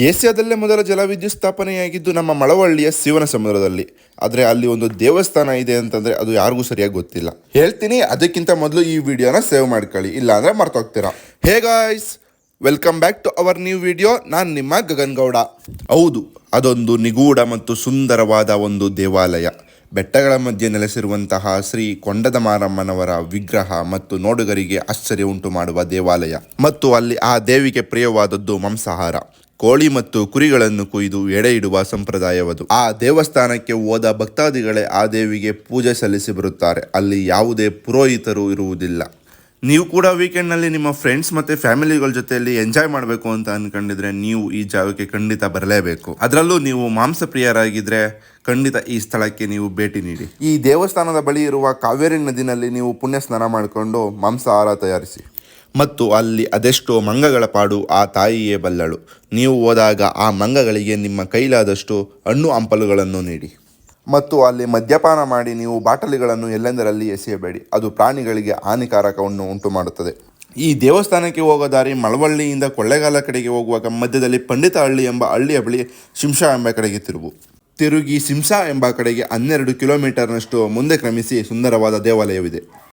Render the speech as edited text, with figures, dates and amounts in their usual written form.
ಏಷ್ಯಾದಲ್ಲೇ ಮೊದಲ ಜಲವಿದ್ಯುತ್ ಸ್ಥಾಪನೆಯಾಗಿದ್ದು ನಮ್ಮ ಮಳವಳ್ಳಿಯ ಶಿವನ ಸಮುದ್ರದಲ್ಲಿ. ಆದರೆ ಅಲ್ಲಿ ಒಂದು ದೇವಸ್ಥಾನ ಇದೆ ಅಂತಂದರೆ ಅದು ಯಾರಿಗೂ ಸರಿಯಾಗಿ ಗೊತ್ತಿಲ್ಲ. ಹೇಳ್ತೀನಿ, ಅದಕ್ಕಿಂತ ಮೊದಲು ಈ ವಿಡಿಯೋನ ಸೇವ್ ಮಾಡ್ಕೊಳ್ಳಿ, ಇಲ್ಲಾಂದರೆ ಮರ್ತೋಗ್ತೀರಾ. Hey guys, welcome back to our new video. ನಾನು ನಿಮ್ಮ ಗಗನ್ ಗೌಡ. ಹೌದು, ಅದೊಂದು ನಿಗೂಢ ಮತ್ತು ಸುಂದರವಾದ ಒಂದು ದೇವಾಲಯ. ಬೆಟ್ಟಗಳ ಮಧ್ಯೆ ನೆಲೆಸಿರುವಂತಹ ಶ್ರೀ ಕೊಂಡದ ಮಾರಮ್ಮನವರ ವಿಗ್ರಹ ಮತ್ತು ನೋಡುಗರಿಗೆ ಆಶ್ಚರ್ಯ ಉಂಟು ಮಾಡುವ ದೇವಾಲಯ. ಮತ್ತು ಅಲ್ಲಿ ಆ ದೇವಿಗೆ ಪ್ರಿಯವಾದದ್ದು ಮಾಂಸಾಹಾರ. ಕೋಳಿ ಮತ್ತು ಕುರಿಗಳನ್ನು ಕೊಯ್ದು ಎಡೆ ಇಡುವ ಸಂಪ್ರದಾಯವದು. ಆ ದೇವಸ್ಥಾನಕ್ಕೆ ಹೋದ ಭಕ್ತಾದಿಗಳೇ ಆ ದೇವಿಗೆ ಪೂಜೆ ಸಲ್ಲಿಸಿ ಬರುತ್ತಾರೆ. ಅಲ್ಲಿ ಯಾವುದೇ ಪುರೋಹಿತರು ಇರುವುದಿಲ್ಲ. ನೀವು ಕೂಡ ವೀಕೆಂಡ್ನಲ್ಲಿ ನಿಮ್ಮ ಫ್ರೆಂಡ್ಸ್ ಮತ್ತು ಫ್ಯಾಮಿಲಿಗಳ ಜೊತೆಯಲ್ಲಿ ಎಂಜಾಯ್ ಮಾಡಬೇಕು ಅಂತ ಅಂದ್ಕೊಂಡಿದ್ರೆ ನೀವು ಈ ಜಾಗಕ್ಕೆ ಖಂಡಿತ ಬರಲೇಬೇಕು. ಅದರಲ್ಲೂ ನೀವು ಮಾಂಸಪ್ರಿಯರಾಗಿದ್ದರೆ ಖಂಡಿತ ಈ ಸ್ಥಳಕ್ಕೆ ನೀವು ಭೇಟಿ ನೀಡಿ. ಈ ದೇವಸ್ಥಾನದ ಬಳಿ ಇರುವ ಕಾವೇರಿ ನದಿನಲ್ಲಿ ನೀವು ಪುಣ್ಯ ಸ್ನಾನ ಮಾಡಿಕೊಂಡು ಮಾಂಸಾಹಾರ ತಯಾರಿಸಿ. ಮತ್ತು ಅಲ್ಲಿ ಅದೆಷ್ಟೋ ಮಂಗಗಳ ಪಾಡು ಆ ತಾಯಿಯೇ ಬಲ್ಲಳು. ನೀವು ಹೋದಾಗ ಆ ಮಂಗಗಳಿಗೆ ನಿಮ್ಮ ಕೈಲಾದಷ್ಟು ಹಣ್ಣು ಹಂಪಲುಗಳನ್ನು ನೀಡಿ. ಮತ್ತು ಅಲ್ಲಿ ಮದ್ಯಪಾನ ಮಾಡಿ ನೀವು ಬಾಟಲಿಗಳನ್ನು ಎಲ್ಲೆಂದರಲ್ಲಿ ಎಸೆಯಬೇಡಿ. ಅದು ಪ್ರಾಣಿಗಳಿಗೆ ಹಾನಿಕಾರಕವನ್ನು ಉಂಟು ಮಾಡುತ್ತದೆ. ಈ ದೇವಸ್ಥಾನಕ್ಕೆ ಹೋಗೋ ದಾರಿ ಮಳವಳ್ಳಿಯಿಂದ ಕೊಳ್ಳೇಗಾಲ ಕಡೆಗೆ ಹೋಗುವಾಗ ಮಧ್ಯದಲ್ಲಿ ಪಂಡಿತಹಳ್ಳಿ ಎಂಬ ಹಳ್ಳಿಯ ಬಳಿ ಶಿಂಷಾ ಎಂಬ ಕಡೆಗೆ ತಿರುಗಿ ಶಿಂಷಾ ಎಂಬ ಕಡೆಗೆ 12 ಕಿಲೋಮೀಟರ್ನಷ್ಟು ಮುಂದೆ ಕ್ರಮಿಸಿ ಸುಂದರವಾದ ದೇವಾಲಯವಿದೆ.